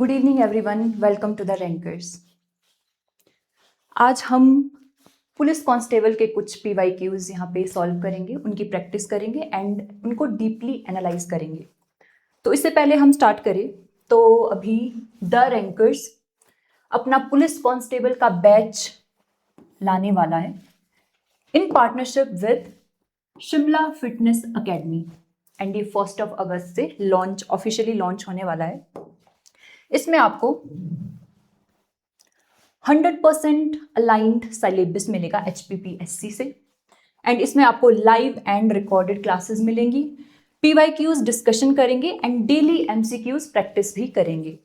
Good evening everyone, welcome to the rankers. आज हम police constable के कुछ PYQs यहाँ पे सॉल्व करेंगे, उनकी प्रैक्टिस करेंगे एंड उनको डीपली एनालाइज करेंगे। तो इससे पहले हम स्टार्ट करें तो अभी द रैंकर्स अपना पुलिस कांस्टेबल का बैच लाने वाला है in partnership with Shimla fitness academy and ये 1 अगस्त से ऑफिशियली लॉन्च होने वाला है। इसमें आपको 100% अलाइंड सिलेबस मिलेगा HPPSC से एंड इसमें आपको लाइव एंड रिकॉर्डेड क्लासेस मिलेंगी, PYQs डिस्कशन करेंगे एंड डेली MCQs प्रैक्टिस भी करेंगे।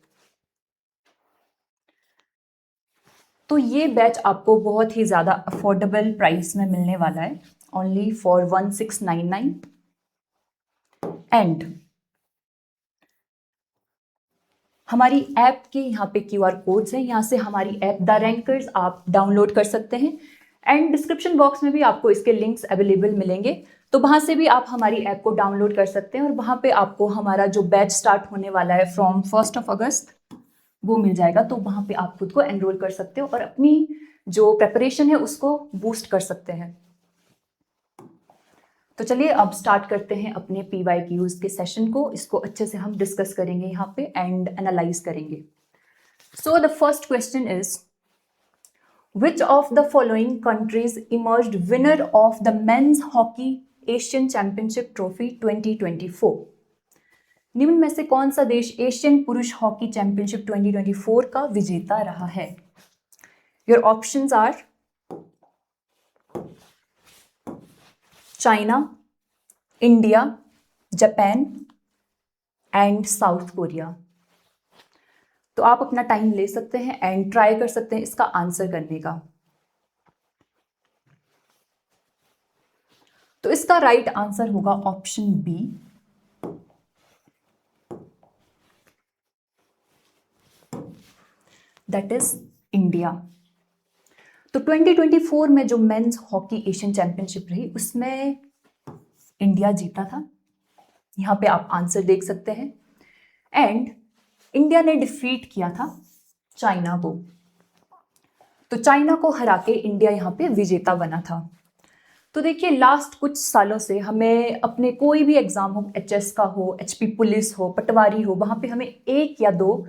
तो ये बैच आपको बहुत ही ज़्यादा अफोर्डेबल प्राइस में मिलने वाला है, ओनली फॉर 1699 एंड हमारी ऐप के यहाँ पे QR कोड्स हैं, यहाँ से हमारी ऐप द रैंकर्स आप डाउनलोड कर सकते हैं एंड डिस्क्रिप्शन बॉक्स में भी आपको इसके लिंक्स अवेलेबल मिलेंगे, तो वहाँ से भी आप हमारी ऐप को डाउनलोड कर सकते हैं और वहाँ पे आपको हमारा जो बैच स्टार्ट होने वाला है फ्रॉम 1 अगस्त वो मिल जाएगा। तो वहाँ पे आप खुद को एनरोल कर सकते हो और अपनी जो प्रेपरेशन है उसको बूस्ट कर सकते हैं। तो चलिए अब स्टार्ट करते हैं अपने PYQs के सेशन को। इसको अच्छे से हम डिस्कस करेंगे यहाँ पे एंड एनालाइज करेंगे। So the first question is which of the following countries emerged winner of the men's hockey Asian Championship Trophy 2024? निम्न में से कौन सा देश एशियन पुरुष हॉकी चैंपियनशिप 2024 का विजेता रहा है? Your options are China, India, Japan and South Korea. तो आप अपना टाइम ले सकते हैं एंड ट्राई कर सकते हैं इसका आंसर करने का। तो इसका राइट आंसर होगा option B, that is India. तो 2024 में जो मेंस हॉकी एशियन चैंपियनशिप रही उसमें इंडिया जीता था। यहाँ पे आप आंसर देख सकते हैं एंड इंडिया ने डिफीट किया था चाइना को। तो चाइना को हरा के इंडिया यहाँ पे विजेता बना था। तो देखिए लास्ट कुछ सालों से हमें अपने कोई भी एग्जाम हो, HS का हो, HP पुलिस हो, पटवारी हो, वहाँ पे हमें 1 या 2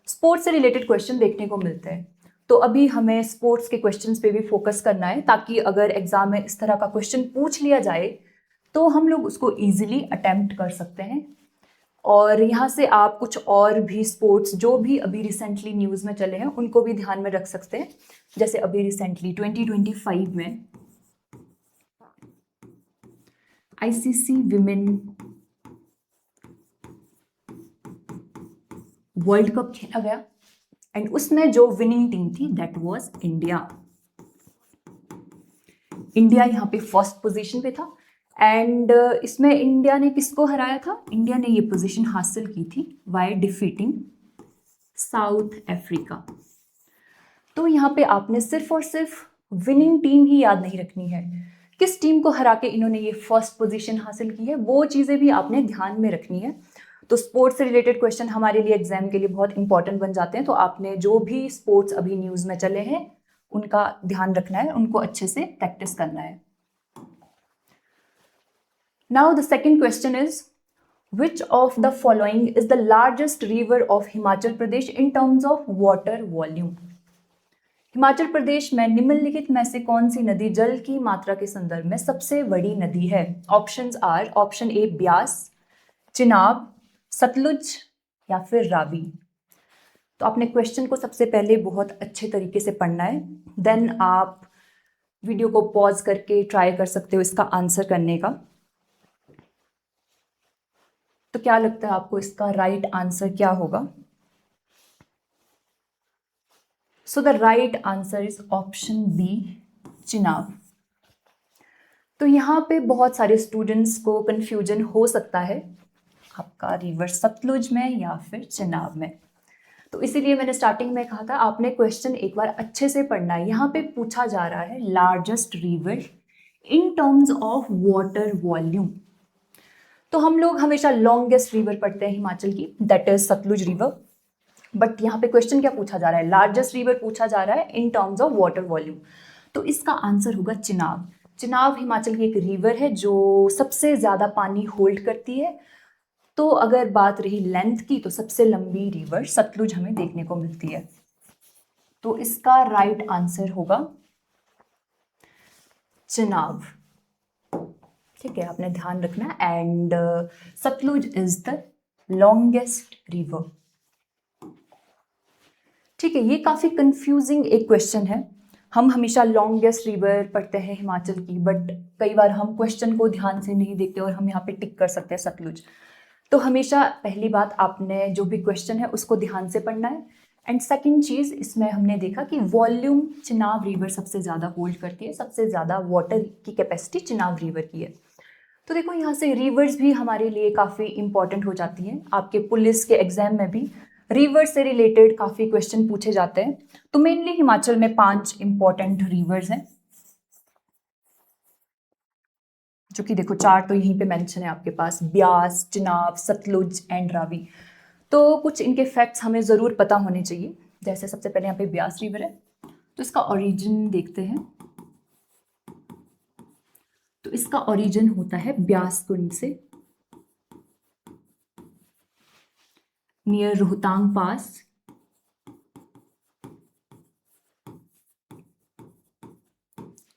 स्पोर्ट्स से रिलेटेड क्वेश्चन देखने को मिलते हैं। तो अभी हमें स्पोर्ट्स के क्वेश्चंस पे भी फोकस करना है ताकि अगर एग्जाम में इस तरह का क्वेश्चन पूछ लिया जाए तो हम लोग उसको इजीली अटेम्प्ट कर सकते हैं। और यहाँ से आप कुछ और भी स्पोर्ट्स जो भी अभी रिसेंटली न्यूज़ में चले हैं उनको भी ध्यान में रख सकते हैं। जैसे अभी रिसेंटली 2025 में ICC विमेन वर्ल्ड कप खेला गया एंड उसमें जो विनिंग टीम थी दैट वाज इंडिया। इंडिया यहाँ पे फर्स्ट पोजीशन पे था एंड इसमें इंडिया ने किसको हराया था? इंडिया ने ये पोजीशन हासिल की थी बाय डिफीटिंग साउथ अफ्रीका। तो यहाँ पे आपने सिर्फ और सिर्फ विनिंग टीम ही याद नहीं रखनी है, किस टीम को हरा के इन्होंने ये फर्स्ट पोजीशन हासिल की है वो चीज़ें भी आपने ध्यान में रखनी है। तो स्पोर्ट्स से रिलेटेड क्वेश्चन हमारे लिए एग्जाम के लिए बहुत इंपॉर्टेंट बन जाते हैं। तो आपने जो भी स्पोर्ट्स अभी न्यूज़ में चले हैं उनका ध्यान रखना है, उनको अच्छे से प्रैक्टिस करना है। Now the second question is, which of the following is the largest river of Himachal Pradesh in terms of water volume? Himachal Pradesh में निम्नलिखित में से कौन सी नदी जल की मात्रा के संदर्भ में सबसे बड़ी नदी है? Options are option A Beas, Chenab, Sutlej या फिर रावी। तो आपने क्वेश्चन को सबसे पहले बहुत अच्छे तरीके से पढ़ना है, देन आप वीडियो को पॉज करके ट्राई कर सकते हो इसका आंसर करने का। तो क्या लगता है आपको इसका राइट आंसर क्या होगा? So the right answer is option B, Chenab. तो यहाँ पे बहुत सारे स्टूडेंट्स को कंफ्यूजन हो सकता है आपका रिवर सतलुज में या फिर चिनाब में। तो इसीलिए मैंने स्टार्टिंग में कहा था आपने क्वेश्चन एक बार अच्छे से पढ़ना है। यहाँ पे पूछा जा रहा है largest river in terms of water volume. तो हम लोग हमेशा लॉन्गेस्ट रिवर पढ़ते हैं हिमाचल की, that is Sutlej river. But यहाँ पे क्वेश्चन क्या पूछा जा रहा है, लार्जेस्ट रिवर पूछा जा रहा है in terms of water volume. तो इसका आंसर होगा चिनाब। चिनाब हिमाचल की एक रिवर है जो सबसे ज़्यादा पानी होल्ड करती है। तो अगर बात रही लेंथ की, तो सबसे लंबी रिवर सतलुज हमें देखने को मिलती है। तो इसका राइट आंसर होगा चिनाब। ठीक है, आपने ध्यान रखना। And Sutlej is the longest river. ठीक है, ये काफ़ी कंफ्यूजिंग एक क्वेश्चन है। हम हमेशा लॉन्गेस्ट रिवर पढ़ते हैं हिमाचल की, बट कई बार हम क्वेश्चन को ध्यान से नहीं देखते और हम यहाँ पे टिक कर सकते हैं सतलुज। तो हमेशा पहली बात, आपने जो भी क्वेश्चन है उसको ध्यान से पढ़ना है। एंड सेकंड चीज़, इसमें हमने देखा कि वॉल्यूम चिनाब रिवर सबसे ज़्यादा होल्ड करती है, सबसे ज़्यादा वाटर की कैपेसिटी चिनाब रिवर की है। तो देखो, यहाँ से रिवर्स भी हमारे लिए काफ़ी इंपॉर्टेंट हो जाती हैं। आपके पुलिस के एग्जाम में भी रिवर से रिलेटेड काफ़ी क्वेश्चन पूछे जाते हैं। तो मेनली हिमाचल में 5 इंपॉर्टेंट रिवर्स हैं, जो कि देखो 4 तो यहीं पे मेंशन है आपके पास, ब्यास, चिनाब, सतलुज एंड रावी। तो कुछ इनके फैक्ट्स हमें ज़रूर पता होने चाहिए। जैसे सबसे पहले यहाँ पे ब्यास रिवर है, तो इसका ओरिजिन देखते हैं। तो इसका ओरिजिन होता है ब्यास कुंड से, नियर रोहतांग पास।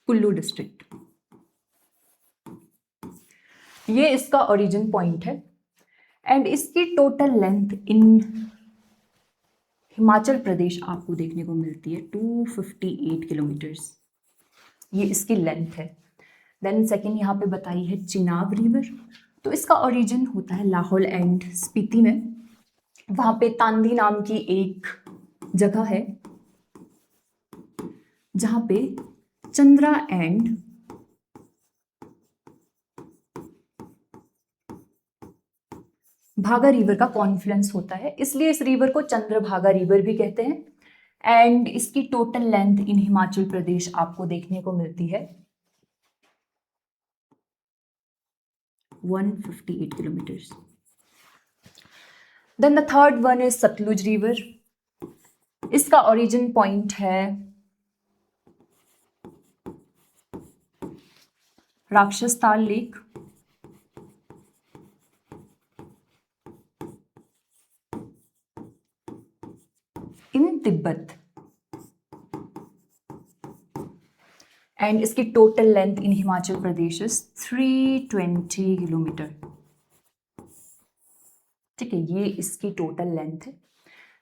कुल्लू डिस्ट्रिक्ट, ये इसका ओरिजिन पॉइंट है। एंड इसकी total length in Himachal Pradesh आपको देखने को मिलती है 258 किलोमीटर्स। ये इसकी लेंथ है। देन सेकेंड यहाँ पे बताई है चिनाब रिवर, तो इसका ओरिजिन होता है लाहौल एंड स्पीति में। वहाँ पे तांदी नाम की एक जगह है जहाँ पे चंद्रा एंड भागा रिवर का कॉन्फ्लुएंस होता है, इसलिए इस रिवर को चंद्रभागा रिवर भी कहते हैं। एंड इसकी total length in Himachal Pradesh आपको देखने को मिलती है 158 kilometres. Then the third one is Sutlej river. इसका ओरिजिन पॉइंट है Rakshas Tal lake, in Tibet. And इसकी total length in Himachal Pradesh is 320 kilometre. ठीक है, ये इसकी टोटल लेंथ है।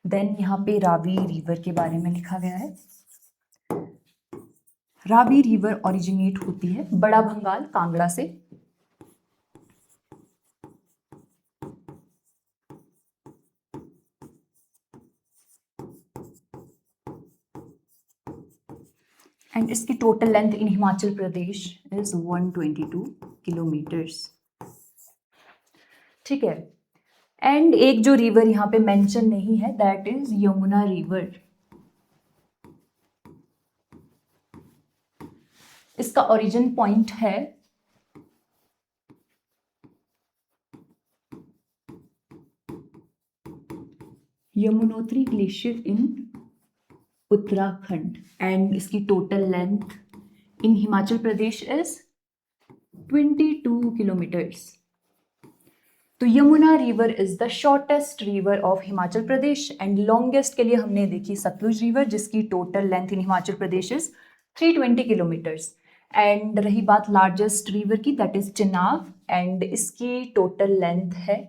देन यहाँ पे रावी रिवर के बारे में लिखा गया है। रावी रिवर ओरिजिनेट होती है बड़ा भंगाल कांगड़ा से। एंड इसकी total length in Himachal Pradesh is 122 kilometres. ठीक है, एंड एक जो रिवर यहाँ पे मेंशन नहीं है, दैट इज यमुना रिवर। इसका ओरिजिन पॉइंट है Yamunotri glacier in Uttarakhand. And इसकी total length in Himachal Pradesh is 22 kilometres. तो Yamuna river is the shortest river of Himachal Pradesh. And longest के लिए हमने देखी सतलुज रिवर, जिसकी total length in Himachal Pradesh is 320 kilometres. And रही बात लार्जेस्ट रिवर की, दैट इज चिनाब, एंड इसकी टोटल लेंथ है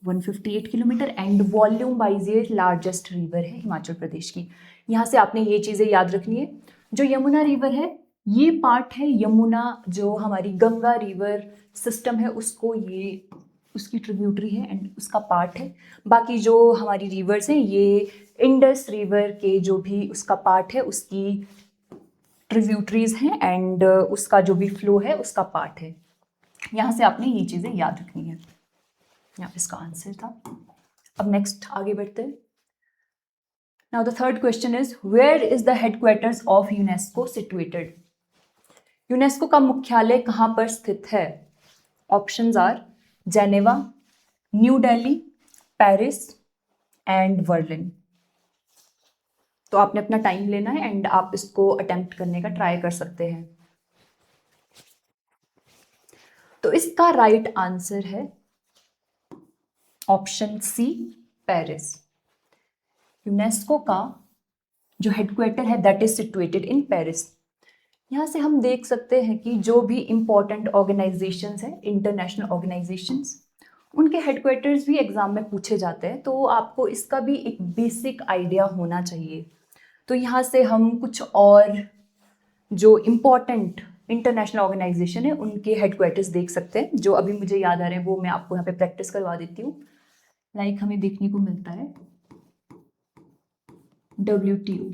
158 किलोमीटर। एंड वॉल्यूम वाइज ये लार्जेस्ट रिवर है हिमाचल प्रदेश की। यहाँ से आपने ये चीज़ें याद रखनी है। जो यमुना रिवर है, ये पार्ट है यमुना, जो हमारी गंगा रिवर सिस्टम है उसको, ये उसकी ट्रिब्यूटरी है एंड उसका पार्ट है। बाकी जो हमारी रिवर्स हैं, ये इंडस रिवर के जो भी उसका पार्ट है, उसकी ट्रिब्यूटरीज हैं एंड उसका जो भी फ्लो है उसका पार्ट है। यहाँ से आपने ये चीज़ें याद रखनी है। यहाँ पे इसका आंसर था। अब नेक्स्ट आगे बढ़ते हैं। Now the third question is, where is the headquarters of UNESCO situated? UNESCO का मुख्यालय कहाँ पर स्थित है? Options are Geneva, New Delhi, Paris and Berlin. तो आपने अपना टाइम लेना है एंड आप इसको अटेम्प्ट करने का ट्राई कर सकते हैं। तो इसका राइट आंसर है ऑप्शन सी, पेरिस। यूनेस्को का जो हेडक्वार्टर है that is situated in Paris. यहाँ से हम देख सकते हैं कि जो भी इम्पोर्टेंट ऑर्गेनाइजेशंस हैं, इंटरनेशनल ऑर्गेनाइजेशंस, उनके हेडक्वार्टर्स भी एग्जाम में पूछे जाते हैं, तो आपको इसका भी एक बेसिक आइडिया होना चाहिए। तो यहाँ से हम कुछ और जो इम्पोर्टेंट इंटरनेशनल ऑर्गेनाइजेशन है उनके हेडक्वार्टर्स देख सकते हैं, जो अभी मुझे याद आ रहे हैं वो मैं आपको यहाँ पे प्रैक्टिस करवा देती हूँ। लाइक हमें देखने को मिलता है WTO,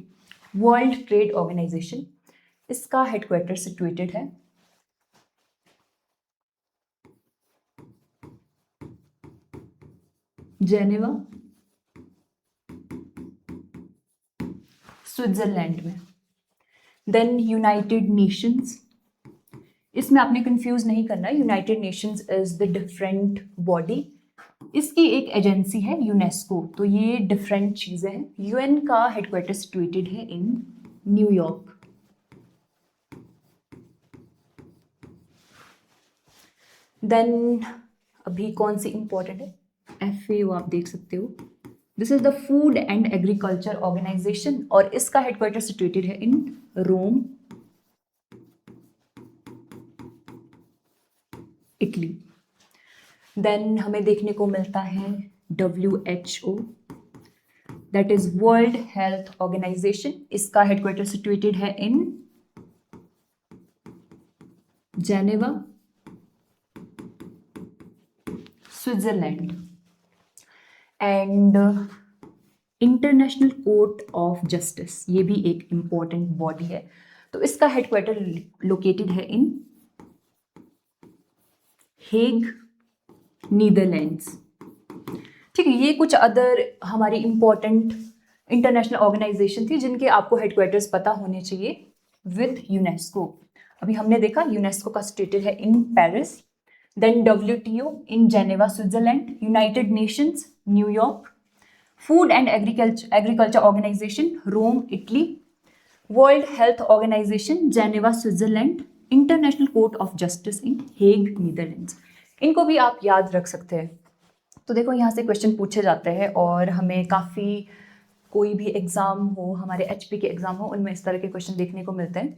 वर्ल्ड ट्रेड ऑर्गेनाइजेशन, इसका हेडक्वार्टर सिचुएटेड है जेनेवा, स्विट्जरलैंड में। देन यूनाइटेड नेशंस, इसमें आपने कंफ्यूज नहीं करना है, United Nations is the different body, इसकी एक एजेंसी है यूनेस्को, तो ये डिफरेंट चीजें हैं। यूएन का हेडक्वार्टर सिचुएटेड है इन न्यूयॉर्क। देन अभी कौन सी इंपॉर्टेंट है, FAO आप देख सकते हो, this is the Food and Agriculture Organization और इसका हेडक्वार्टर सिचुएटेड है इन रोम, इटली। देन हमें देखने को मिलता है WHO, that is world health organization, इसका हेडक्वार्टर सिचुएटेड है in Geneva, Switzerland. And international court of justice, ये भी एक इंपॉर्टेंट बॉडी है, तो इसका हेडक्वार्टर लोकेटेड है इन हेग, नीदरलैंड्स। ठीक है, ये कुछ अदर हमारी इंपॉर्टेंट इंटरनेशनल ऑर्गेनाइजेशन थी जिनके आपको हेडक्वार्टर्स पता होने चाहिए विद यूनेस्को। अभी हमने देखा यूनेस्को का स्टेटेड है in Paris, then WTO in Geneva, Switzerland, United Nations New York, Food and Agriculture Organization Rome, Italy, World health Organization Geneva, Switzerland, International court of Justice in Hague, Netherlands. इनको भी आप याद रख सकते हैं। तो देखो यहाँ से क्वेश्चन पूछे जाते हैं और हमें काफ़ी, कोई भी एग्ज़ाम हो, हमारे HP के एग्ज़ाम हो, उनमें इस तरह के क्वेश्चन देखने को मिलते हैं।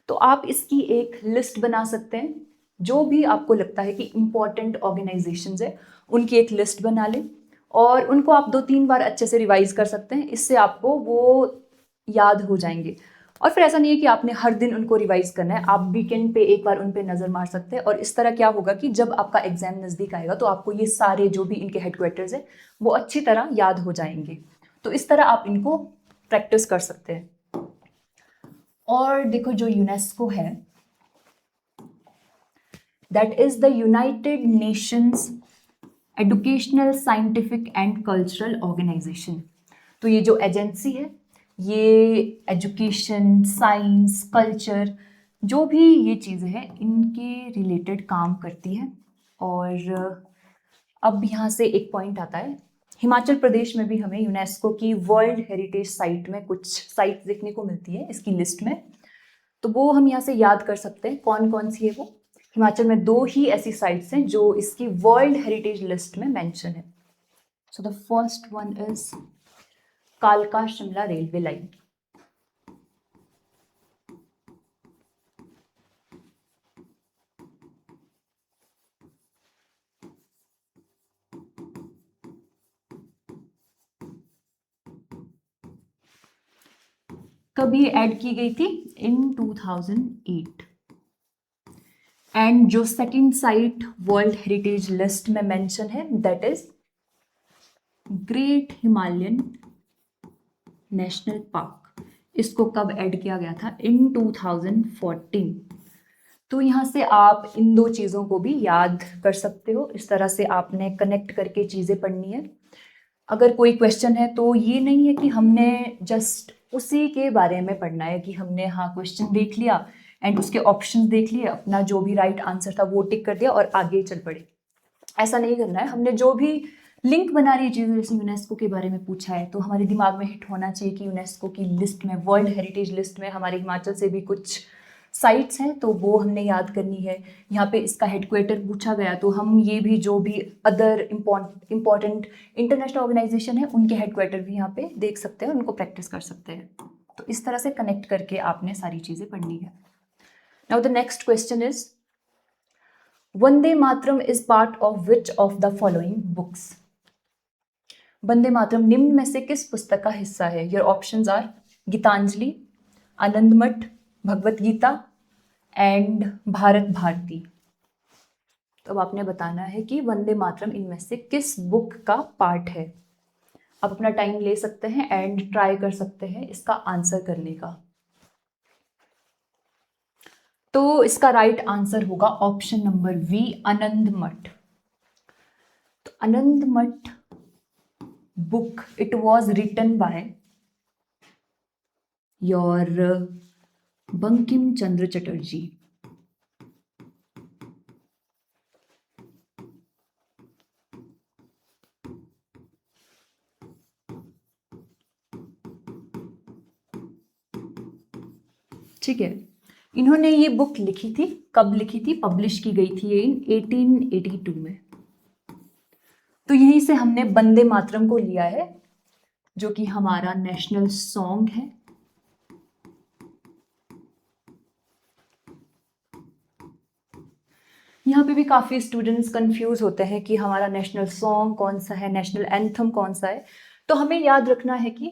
तो आप इसकी एक लिस्ट बना सकते हैं, जो भी आपको लगता है कि इम्पॉर्टेंट ऑर्गेनाइजेशंस है उनकी एक लिस्ट बना लें और उनको आप 2-3 बार अच्छे से रिवाइज कर सकते हैं, इससे आपको वो याद हो जाएंगे। और फिर ऐसा नहीं है कि आपने हर दिन उनको रिवाइज करना है, आप वीकेंड पे एक बार उन पे नज़र मार सकते हैं और इस तरह क्या होगा कि जब आपका एग्जाम नज़दीक आएगा तो आपको ये सारे जो भी इनके हेडक्वार्टर्स है वो अच्छी तरह याद हो जाएंगे। तो इस तरह आप इनको प्रैक्टिस कर सकते हैं। और देखो जो यूनेस्को है that is the United Nations Educational, Scientific and Cultural Organization. तो ये जो एजेंसी है ये एजुकेशन, साइंस, कल्चर, जो भी ये चीज़ें हैं इनके रिलेटेड काम करती है। और अब यहाँ से एक पॉइंट आता है, हिमाचल प्रदेश में भी हमें यूनेस्को की वर्ल्ड हेरिटेज साइट में कुछ साइट देखने को मिलती है इसकी लिस्ट में, तो वो हम यहाँ से याद कर सकते हैं कौन कौन सी है वो। हिमाचल में 2 ही ऐसी साइट्स हैं जो इसकी वर्ल्ड हेरिटेज लिस्ट में मेंशन है। So the first one is कालका शिमला रेलवे लाइन। कब ये ऐड की गई थी? इन 2008। एंड जो second site world heritage list में मेंशन है that is great Himalayan national park. इसको कब ऐड किया गया था? इन 2014। तो यहाँ से आप इन 2 चीज़ों को भी याद कर सकते हो, इस तरह से आपने कनेक्ट करके चीज़ें पढ़नी है। अगर कोई क्वेश्चन है तो ये नहीं है कि हमने जस्ट उसी के बारे में पढ़ना है कि हमने हाँ क्वेश्चन देख लिया एंड उसके ऑप्शंस देख लिए, अपना जो भी राइट आंसर था वो टिक कर दिया और आगे चल पड़े। ऐसा नहीं करना है, हमने जो भी लिंक बना रही है चीज़ें, जैसे यूनेस्को के बारे में पूछा है तो हमारे दिमाग में हिट होना चाहिए कि यूनेस्को की लिस्ट में, वर्ल्ड हेरिटेज लिस्ट में हमारे हिमाचल से भी कुछ साइट्स हैं, तो वो हमने याद करनी है। यहाँ पे इसका हेडक्वार्टर पूछा गया, तो हम ये भी जो भी अदर इम्पॉर्टेंट इंटरनेशनल ऑर्गेनाइजेशन है उनके हेडक्वार्टर भी यहाँ पे देख सकते हैं, उनको प्रैक्टिस कर सकते हैं। तो इस तरह से कनेक्ट करके आपने सारी चीज़ें पढ़नी है। Now the next question is, Vande Mataram is part of which of the following books? Vande Mataram निम्न में से किस पुस्तक का हिस्सा है? Your options are Gitanjali, Anandmath, Bhagavad Gita and Bharat Bharati. तो अब आपने बताना है कि वंदे मातरम इनमें से किस बुक का पार्ट है। आप अपना टाइम ले सकते हैं एंड ट्राई कर सकते हैं इसका आंसर करने का। तो इसका राइट आंसर होगा ऑप्शन नंबर वी, आनंदमठ। तो Anandmath book, it was written by your Bankim Chandra Chatterjee. ठीक है, इन्होंने ये बुक लिखी थी, कब लिखी थी? पब्लिश की गई थी ये इन 1882 में। तो यहीं से हमने वंदे मातरम को लिया है, जो कि हमारा नेशनल सॉन्ग है। यहाँ पे भी काफ़ी स्टूडेंट्स कंफ्यूज होते हैं कि हमारा नेशनल सॉन्ग कौन सा है, नेशनल एंथम कौन सा है। तो हमें याद रखना है कि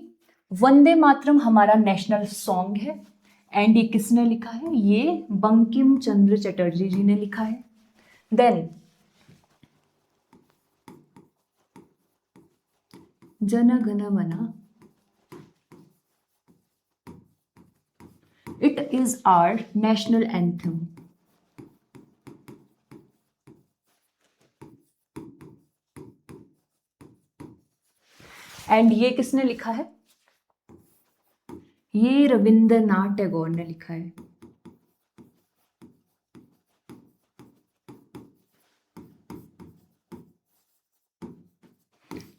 वंदे मातरम हमारा नेशनल सॉन्ग है एंड ये किसने लिखा है? ये बंकिम चंद्र चटर्जी जी ने लिखा है। Then Jana Gana Mana, it is our national anthem. And ये किसने लिखा है? ये रविंद्रनाथ टैगोर ने लिखा है।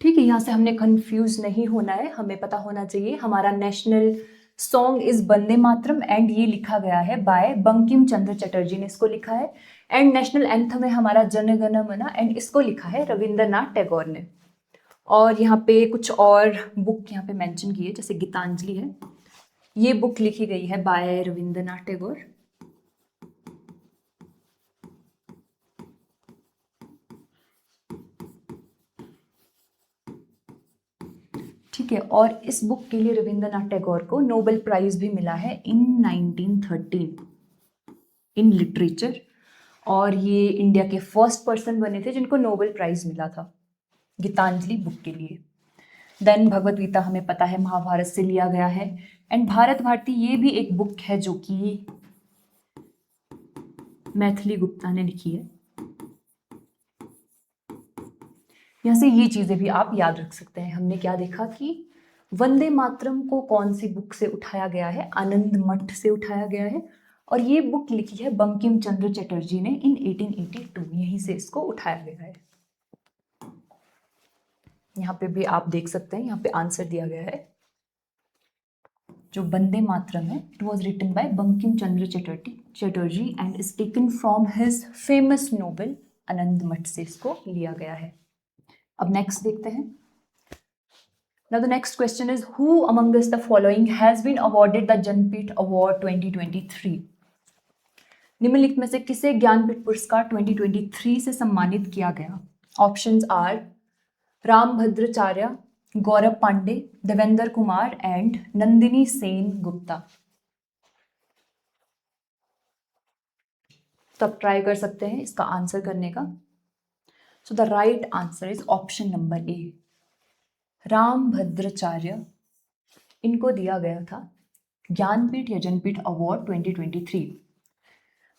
ठीक है, यहां से हमने कंफ्यूज नहीं होना है, हमें पता होना चाहिए हमारा national song is Vande Mataram and ये लिखा गया है बाय बंकिम चंद्र चटर्जी ने इसको लिखा है। एंड नेशनल एंथम है हमारा जन गण मन एंड इसको लिखा है रविंद्रनाथ टैगोर ने। और यहाँ पे कुछ और बुक यहाँ पे मेंशन की है, जैसे गीतांजलि है, ये बुक लिखी गई है बाय रविंद्रनाथ टैगोर। ठीक है, और इस बुक के लिए रविंद्रनाथ टैगोर को नोबेल प्राइज भी मिला है इन 1913 इन लिटरेचर। और ये इंडिया के फर्स्ट पर्सन बने थे जिनको नोबेल प्राइज मिला था गीतांजलि बुक के लिए। देन भगवत गीता हमें पता है महाभारत से लिया गया है। एंड भारत भारती ये भी एक बुक है जो कि मैथिली गुप्ता ने लिखी है। यहाँ से ये चीजें भी आप याद रख सकते हैं। हमने क्या देखा कि वंदे मातरम को कौन सी बुक से उठाया गया है? आनंदमठ से उठाया गया है। और ये बुक लिखी है बंकिम चंद्र चटर्जी ने इन 1882, यहीं से इसको उठाया गया है। यहाँ पे भी आप देख सकते हैं, यहाँ पे आंसर दिया गया है। जो वंदे मातरम है, it was written by Bankim Chandra Chatterjee and is taken from his famous novel Anandamath से इसको लिया गया है। अब नेक्स्ट देखते हैं। Now the next question is, who among the following has been awarded the Jnanpith Award 2023? निम्नलिखित में से किसे ज्ञानपीठ पुरस्कार 2023 से सम्मानित किया गया? Options are Rambhadracharya, Gaurav Pandey, Devendra Kumar and Nandini Sen Gupta. तो आप ट्राई कर सकते हैं इसका आंसर करने का। सो the right answer is option number A, Rambhadracharya. इनको दिया गया था ज्ञानपीठ या जनपीठ अवार्ड 2023।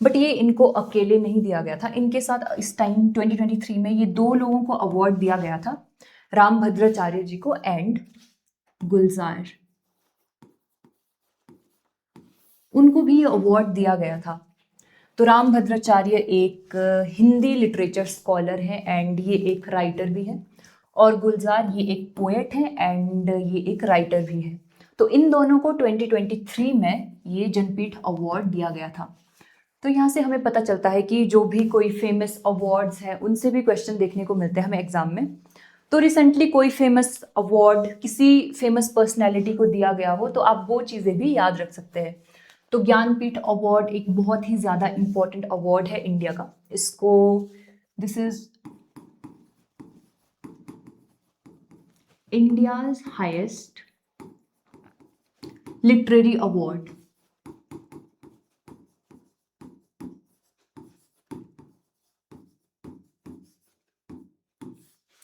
बट ये इनको अकेले नहीं दिया गया था, इनके साथ इस टाइम 2023 में ये दो लोगों को अवार्ड दिया गया था, रामभद्राचार्य जी को एंड गुलजार, उनको भी ये अवार्ड दिया गया था। तो रामभद्राचार्य एक हिंदी लिटरेचर स्कॉलर हैं एंड ये एक राइटर भी हैं। और गुलजार ये एक पोएट है एंड ये एक राइटर भी है। तो इन दोनों को 2023 में ये जनपीठ अवार्ड दिया गया था। तो यहाँ से हमें पता चलता है कि जो भी कोई फेमस अवार्ड्स हैं उनसे भी क्वेश्चन देखने को मिलते हैं हमें एग्जाम में। तो रिसेंटली कोई फेमस अवार्ड किसी फेमस पर्सनैलिटी को दिया गया हो तो आप वो चीज़ें भी याद रख सकते हैं। तो ज्ञानपीठ अवार्ड एक बहुत ही ज़्यादा इम्पोर्टेंट अवार्ड है इंडिया का। इसको this is India's highest literary award.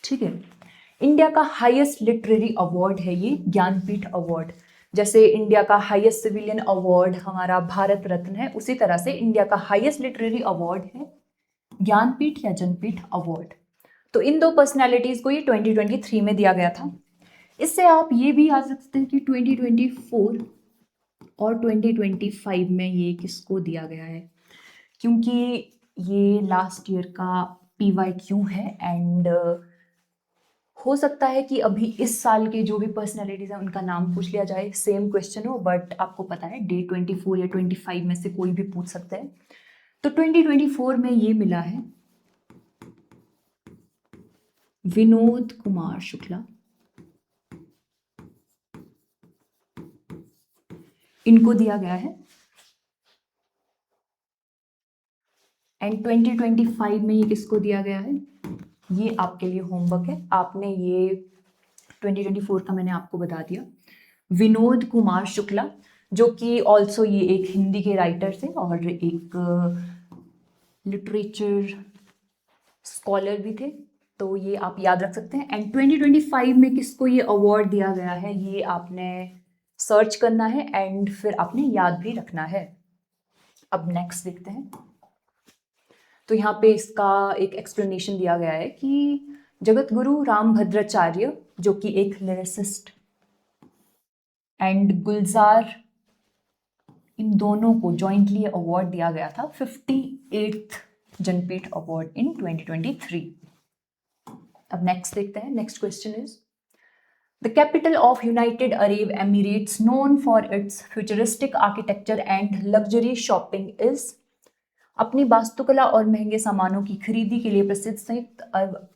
ठीक है, इंडिया का हाईएस्ट लिटरेरी अवार्ड है ये ज्ञानपीठ अवार्ड। जैसे इंडिया का हाईएस्ट सिविलियन अवार्ड हमारा भारत रत्न है, उसी तरह से इंडिया का हाईएस्ट लिटरेरी अवार्ड है ज्ञानपीठ या जनपीठ अवार्ड। तो इन दो पर्सनालिटीज को ये 2023 में दिया गया था। इससे आप ये भी याद रख सकते हैं कि 2024 और 2025 में ये किसको दिया गया है, क्योंकि ये लास्ट ईयर का PYQ है एंड हो सकता है कि अभी इस साल के जो भी पर्सनालिटीज हैं उनका नाम पूछ लिया जाए, सेम क्वेश्चन हो, बट आपको पता है डे 24 या 25 में से कोई भी पूछ सकता है। तो 2024 में ये मिला है विनोद कुमार शुक्ला। इनको दिया गया है एंड 2025 में ये किसको दिया गया है, ये आपके लिए होमवर्क है। आपने ये 2024 का मैंने आपको बता दिया, विनोद कुमार शुक्ला, जो कि ऑल्सो ये एक हिंदी के राइटर थे और एक लिटरेचर स्कॉलर भी थे। तो ये आप याद रख सकते हैं। एंड 2025 में किसको ये अवार्ड दिया गया है ये आपने सर्च करना है एंड फिर आपने याद भी रखना है। अब नेक्स्ट देखते हैं। तो यहाँ पे इसका एक एक्सप्लेनेशन दिया गया है कि जगत गुरु रामभद्राचार्य, जो कि एक लिरिसिस्ट, एंड गुलजार, इन दोनों को जॉइंटली अवार्ड दिया गया था 58th जनपीठ अवार्ड इन 2023। अब नेक्स्ट देखते हैं। Next question is the capital of United Arab Emirates known for its futuristic architecture and luxury shopping is. अपनी वास्तुकला और महंगे सामानों की खरीदी के लिए प्रसिद्ध संयुक्त अरब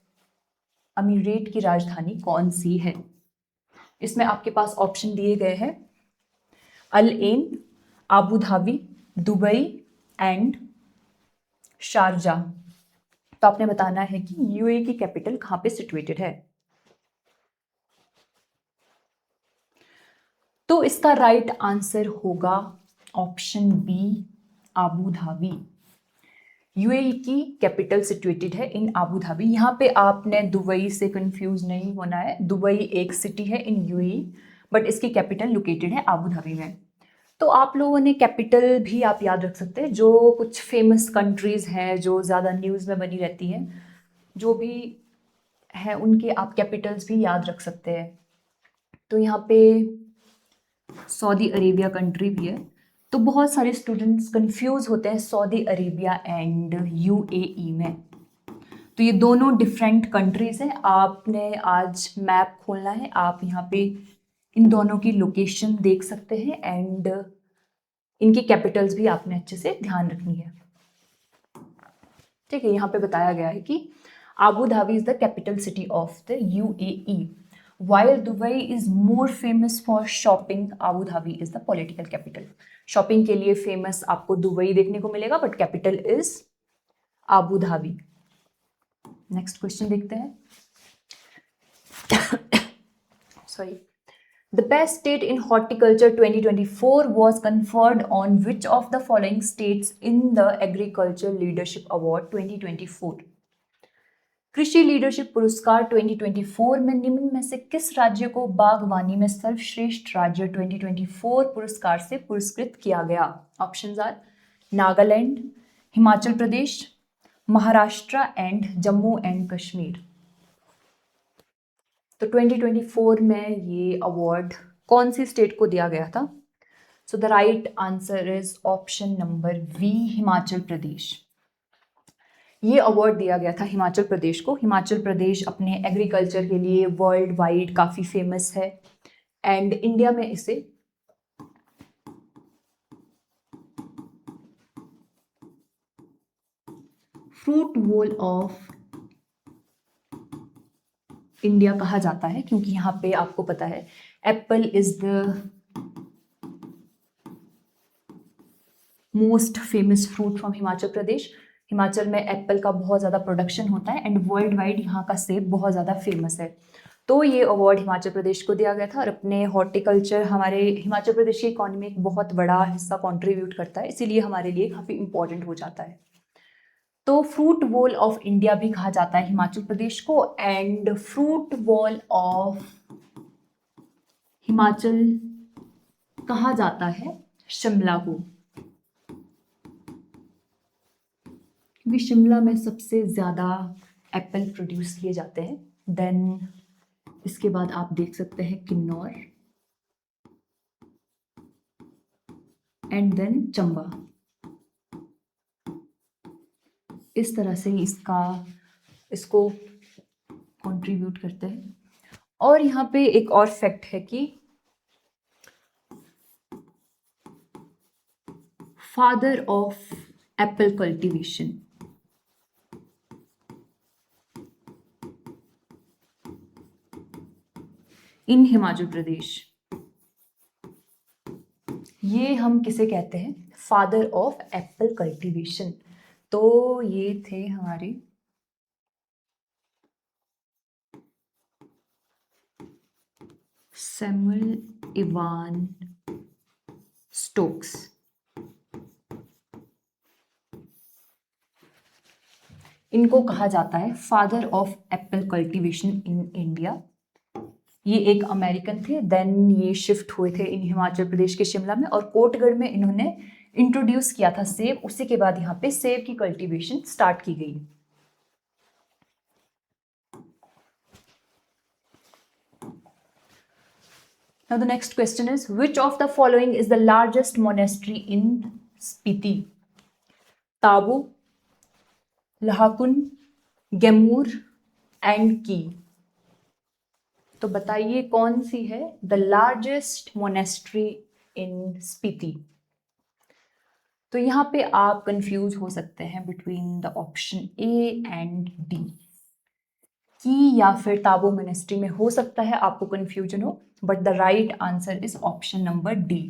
अमीरेट की राजधानी कौन सी है। इसमें आपके पास ऑप्शन दिए गए हैं Al Ain, Abu Dhabi, Dubai and Sharjah. तो आपने बताना है कि यूएई की कैपिटल कहां पे सिचुएटेड है। तो इसका राइट आंसर होगा option B, Abu Dhabi. UAE की कैपिटल सिचुएटेड है इन आबू धाबी। यहाँ पे आपने दुबई से कंफ्यूज नहीं होना है। दुबई एक सिटी है इन यूएई, बट इसकी कैपिटल लोकेटेड है आबू धाबी में। तो आप लोगों ने कैपिटल भी आप याद रख सकते हैं। जो कुछ फेमस कंट्रीज हैं जो ज़्यादा न्यूज़ में बनी रहती हैं, जो भी हैं उनके आप कैपिटल्स भी याद रख सकते हैं। तो यहाँ पे सऊदी अरेबिया कंट्री भी है। तो बहुत सारे स्टूडेंट्स कंफ्यूज होते हैं सऊदी अरेबिया एंड यूएई में। तो ये दोनों डिफरेंट कंट्रीज हैं। आपने आज मैप खोलना है, आप यहाँ पे इन दोनों की लोकेशन देख सकते हैं एंड इनकी कैपिटल्स भी आपने अच्छे से ध्यान रखनी है। ठीक है, यहाँ पे बताया गया है कि Abu Dhabi is the capital city of the UAE, while Dubai is more famous for shopping, Abu Dhabi is the political capital. Shopping के लिए फेमस आपको दुबई देखने को मिलेगा, but capital is Abu Dhabi. Next question देखते हैं। Sorry, the best state in horticulture 2024 was conferred on which of the following states in the Agriculture Leadership Award 2024? कृषि leadership पुरस्कार 2024 में निम्न में से किस राज्य को बागवानी में सर्वश्रेष्ठ राज्य 2024 पुरस्कार से पुरस्कृत किया गया। Options are Nagaland, Himachal Pradesh, Maharashtra and Jammu and Kashmir. तो 2024 में ये अवार्ड कौन सी स्टेट को दिया गया था। So the right answer is option number B, Himachal Pradesh. ये अवार्ड दिया गया था हिमाचल प्रदेश को। हिमाचल प्रदेश अपने एग्रीकल्चर के लिए वर्ल्ड वाइड काफ़ी फेमस है एंड इंडिया में इसे फ्रूट वॉल ऑफ इंडिया कहा जाता है, क्योंकि यहाँ पे आपको पता है apple is the most famous fruit from Himachal Pradesh. Himachal में एप्पल का बहुत ज़्यादा प्रोडक्शन होता है एंड वर्ल्ड वाइड यहाँ का सेब बहुत ज़्यादा फेमस है। तो ये अवार्ड हिमाचल प्रदेश को दिया गया था और अपने हॉर्टिकल्चर हमारे हिमाचल प्रदेश की इकोनॉमी में एक बहुत बड़ा हिस्सा कंट्रीब्यूट करता है, इसीलिए हमारे लिए काफ़ी इंपॉर्टेंट हो जाता है। तो फ्रूट वॉल ऑफ इंडिया भी कहा जाता है हिमाचल प्रदेश को and fruit wall of Himachal कहा जाता है शिमला को, क्योंकि शिमला में सबसे ज़्यादा एप्पल प्रोड्यूस किए जाते हैं। देन इसके बाद आप देख सकते हैं किन्नौर एंड देन चंबा। इस तरह से इसको कंट्रीब्यूट करते हैं। और यहाँ पे एक और फैक्ट है कि father of apple cultivation in Himachal Pradesh, ये हम किसे कहते हैं, फादर ऑफ एप्पल कल्टीवेशन। तो ये थे हमारे सैमुअल इवान स्टोक्स। इनको कहा जाता है father of apple cultivation in India. ये एक अमेरिकन थे, देन ये शिफ्ट हुए थे इन हिमाचल प्रदेश के शिमला में और कोटगढ़ में इन्होंने इंट्रोड्यूस किया था सेब। उसी के बाद यहाँ पे सेब की कल्टीवेशन स्टार्ट की गई। Now the next question is, which of the following is the largest monastery in Spiti? Tabo, लहाकुन, गेमूर एंड की। तो बताइए कौन सी है the largest monastery in Spiti. तो यहाँ पे आप कंफ्यूज हो सकते हैं between the option A and D, Key या फिर ताबो मोनेस्ट्री में हो सकता है आपको कंफ्यूजन हो, but the right answer is option number D.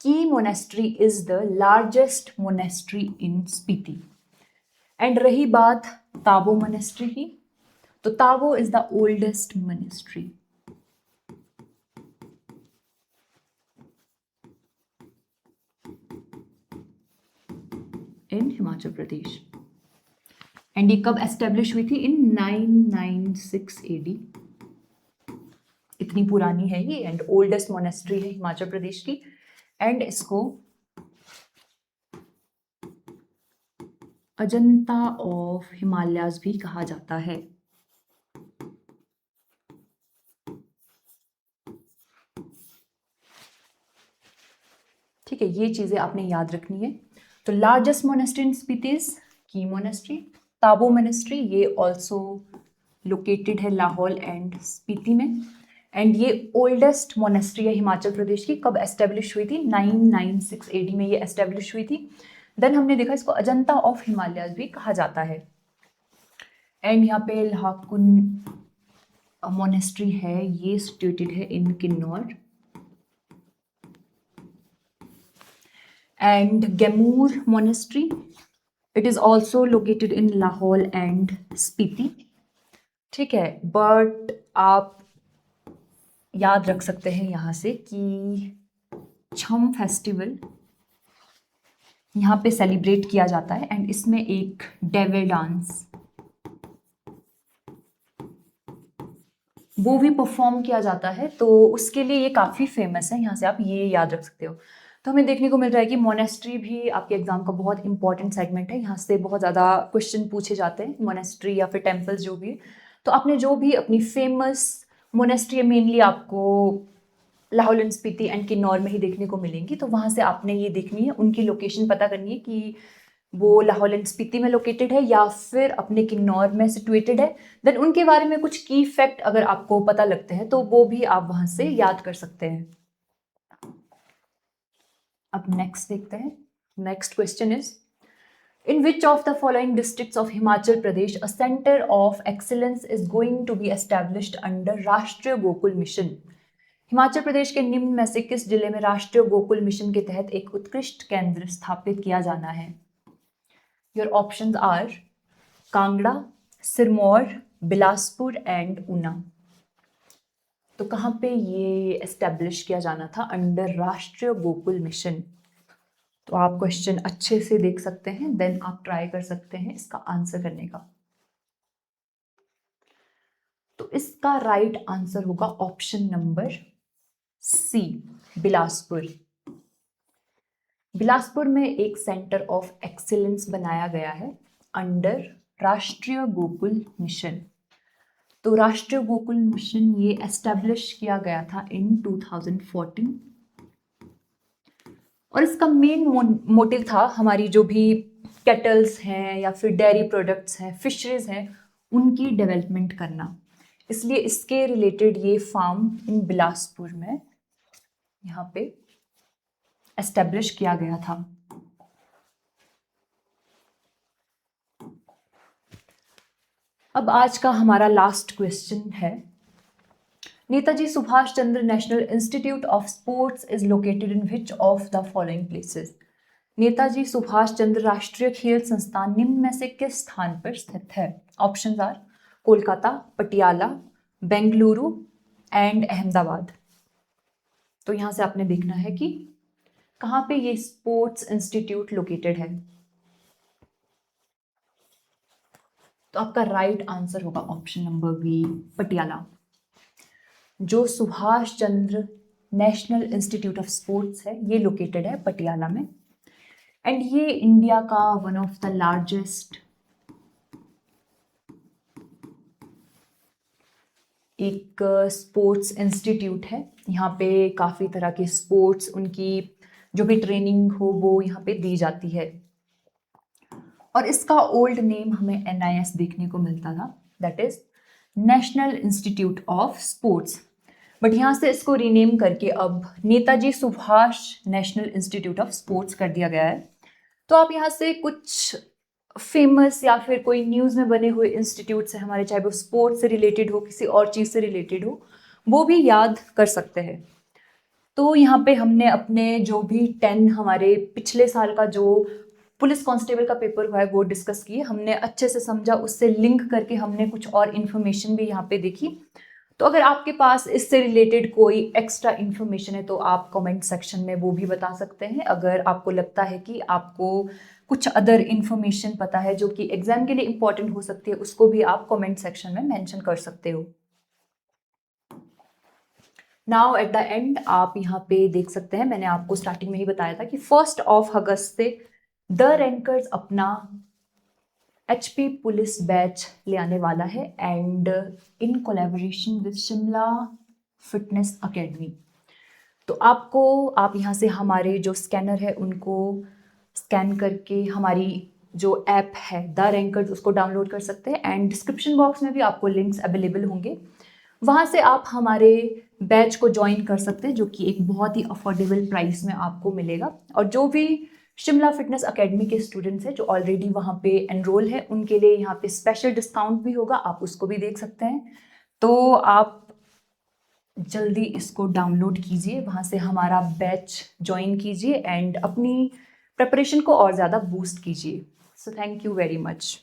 Key monastery is the largest monastery in Spiti. And रही बात ताबो मोनेस्ट्री की, तो Tabo is the oldest monastery in Himachal Pradesh and ये कब एस्टेब्लिश हुई थी, इन 996 AD। इतनी पुरानी है ये एंड ओल्डेस्ट मोनेस्ट्री है हिमाचल प्रदेश की एंड इसको अजंता ऑफ हिमालयाज भी कहा जाता है। ठीक है, ये चीजें आपने याद रखनी है। तो largest monastery in Spiti is की मोनेस्ट्री। ताबो मोनेस्ट्री ये ऑल्सो लोकेटेड है लाहौल एंड स्पीति में एंड ये ओल्डेस्ट मोनेस्ट्री है हिमाचल प्रदेश की। कब एस्टेब्लिश हुई थी, 996 AD में ये एस्टेब्लिश हुई थी। देन हमने देखा इसको अजंता ऑफ हिमालयाज भी कहा जाता है एंड यहाँ पे लहाकुन मोनेस्ट्री है, ये सिचुएटेड है in Kinnaur and Gemur monastery it is also located in Lahaul and Spiti. ठीक है, बट आप याद रख सकते हैं यहाँ से कि छम फेस्टिवल यहाँ पे सेलिब्रेट किया जाता है एंड इसमें एक डेविल डांस वो भी परफॉर्म किया जाता है, तो उसके लिए ये काफ़ी फेमस है। यहाँ से आप ये याद रख सकते हो। तो हमें देखने को मिल रहा है कि मोनेस्ट्री भी आपके एग्जाम का बहुत इंपॉर्टेंट सेगमेंट है। यहाँ से बहुत ज़्यादा क्वेश्चन पूछे जाते हैं मोनेस्ट्री या फिर टेम्पल्स जो भी है। तो आपने जो भी अपनी फेमस मोनेस्ट्री मेनली आपको लाहौल एंड स्पीति एंड किन्नौर में ही देखने को मिलेंगी, तो वहाँ से आपने ये देखनी है, उनकी लोकेशन पता करनी है कि वो लाहौल एंड स्पीति में लोकेटेड है या फिर अपने किन्नौर में सिचुएटेड है, देन उनके बारे में कुछ की फैक्ट अगर आपको पता लगते हैं तो वो भी आप वहां से याद कर सकते हैं। अब नेक्स्ट देखते हैं। Next question is, in which of the following districts of Himachal Pradesh a center of excellence is going to be established under राष्ट्रीय गोकुल मिशन? हिमाचल प्रदेश के निम्न में से किस जिले में राष्ट्रीय गोकुल मिशन के तहत एक उत्कृष्ट केंद्र स्थापित किया जाना है? Your options are Kangra, Sirmaur, Bilaspur and Una. तो कहाँ पे ये एस्टेब्लिश किया जाना था अंडर राष्ट्रीय गोकुल मिशन? तो आप क्वेश्चन अच्छे से देख सकते हैं, देन आप ट्राई कर सकते हैं इसका आंसर करने का। तो इसका राइट आंसर होगा option number C, Bilaspur. Bilaspur में एक सेंटर ऑफ एक्सीलेंस बनाया गया है अंडर राष्ट्रीय गोकुल मिशन। तो राष्ट्रीय गोकुल मिशन ये एस्टेब्लिश किया गया था इन 2014 और इसका मेन मोटिव था हमारी जो भी कैटल्स हैं या फिर डेयरी प्रोडक्ट्स हैं, फिशरीज हैं, उनकी डेवलपमेंट करना। इसलिए इसके रिलेटेड ये फार्म इन बिलासपुर में यहाँ पे एस्टेब्लिश किया गया था। अब आज का हमारा लास्ट क्वेश्चन है, Netaji Subhash Chandra national institute of sports is located in which of the following places? Netaji Subhash Chandra राष्ट्रीय खेल संस्थान निम्न में से किस स्थान पर स्थित है? Options are Kolkata, Patiala, Bengaluru and Ahmedabad. तो यहां से आपने देखना है कि कहां पे ये स्पोर्ट्स इंस्टीट्यूट लोकेटेड है। तो आपका राइट आंसर होगा ऑप्शन नंबर बी, पटियाला। जो Subhash Chandra national institute of sports है ये लोकेटेड है पटियाला में एंड ये इंडिया का वन ऑफ द लार्जेस्ट एक स्पोर्ट्स इंस्टीट्यूट है। यहाँ पे काफ़ी तरह के स्पोर्ट्स, उनकी जो भी ट्रेनिंग हो वो यहाँ पे दी जाती है। और इसका ओल्ड नेम हमें NIS देखने को मिलता था, that is national institute of sports, but यहाँ से इसको रीनेम करके अब Netaji Subhash national institute of sports कर दिया गया है। तो आप यहाँ से कुछ फेमस या फिर कोई न्यूज़ में बने हुए इंस्टीट्यूट्स हैं हमारे, चाहे वो स्पोर्ट्स से रिलेटेड हो, किसी और चीज़ से रिलेटेड हो, वो भी याद कर सकते हैं। तो यहाँ पे हमने अपने जो भी 10 हमारे पिछले साल का जो पुलिस कांस्टेबल का पेपर हुआ है वो डिस्कस किए, हमने अच्छे से समझा, उससे लिंक करके हमने कुछ और इन्फॉर्मेशन भी यहाँ पे देखी। तो अगर आपके पास इससे रिलेटेड कोई एक्स्ट्रा इन्फॉर्मेशन है तो आप कमेंट सेक्शन में वो भी बता सकते हैं। अगर आपको लगता है कि आपको कुछ अदर इन्फॉर्मेशन पता है जो कि एग्जाम के लिए इम्पोर्टेंट हो सकती है, उसको भी आप कमेंट सेक्शन में मेंशन कर सकते हो। नाउ एट द एंड आप यहाँ पे देख सकते हैं, मैंने आपको स्टार्टिंग में ही बताया था कि 1 अगस्त से द रैंकर्स अपना HP पुलिस बैच ले आने वाला है and in collaboration with Shimla fitness academy. तो आप यहाँ से हमारे जो स्कैनर है उनको स्कैन करके हमारी जो ऐप है द रैंकर्स उसको डाउनलोड कर सकते हैं एंड डिस्क्रिप्शन बॉक्स में भी आपको लिंक्स अवेलेबल होंगे, वहाँ से आप हमारे बैच को ज्वाइन कर सकते हैं जो कि एक बहुत ही अफोर्डेबल प्राइस में आपको मिलेगा। और जो भी शिमला फिटनेस अकेडमी के स्टूडेंट्स हैं जो ऑलरेडी वहाँ पे एनरोल है उनके लिए यहाँ पे स्पेशल डिस्काउंट भी होगा, आप उसको भी देख सकते हैं। तो आप जल्दी इसको डाउनलोड कीजिए, वहाँ से हमारा बैच ज्वाइन कीजिए एंड अपनी प्रिपरेशन को और ज़्यादा बूस्ट कीजिए। So thank you very much.